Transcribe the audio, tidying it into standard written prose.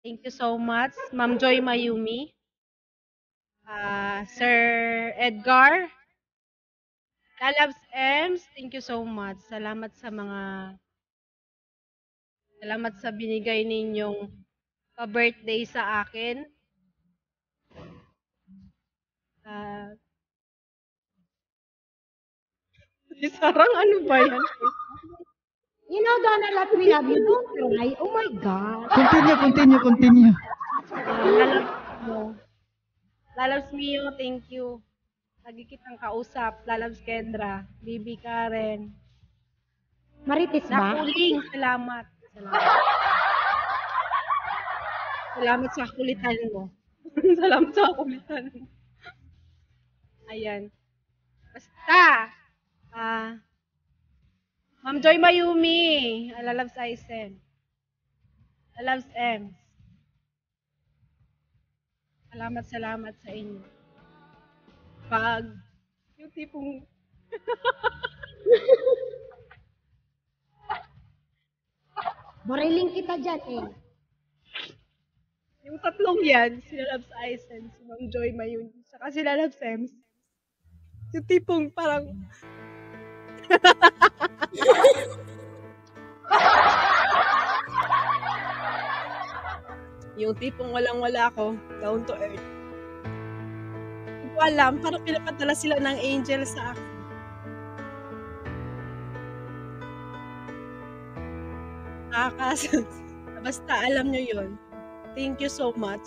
Thank you so much, Ma'am Joy Mayumi, Sir Edgar, Lalabs Ems, thank you so much. Salamat sa binigay ninyong pa-birthday sa akin. Ah, Sarang ano ba yan? You know, Donald, that we love you. Don't cry. Oh my God. Continue. Lalabs Mio, thank you. Lagi kitang kausap. Lalabs Kendra, Bibi Karen. Marites ba? Nakuling, salamat. Salamat sa kulitan mo. Salamat sa kulitan mo. Ayan. Basta, Ma'am Joy Mayumi, Lalabs Aisen, Lalabs Ems. Salamat sa inyo. Pag, yung tipong, Bariling kita dyan eh. yung tatlong yan, si Lalabs Aisen, si Ma'am Joy Mayumi, saka si Lalabs Ems. Yung tipong parang, yung tipong walang-wala ako, down to earth. Hindi ko alam, parang pinapadala sila ng angel sa akin. Basta alam nyo yun. Thank you so much.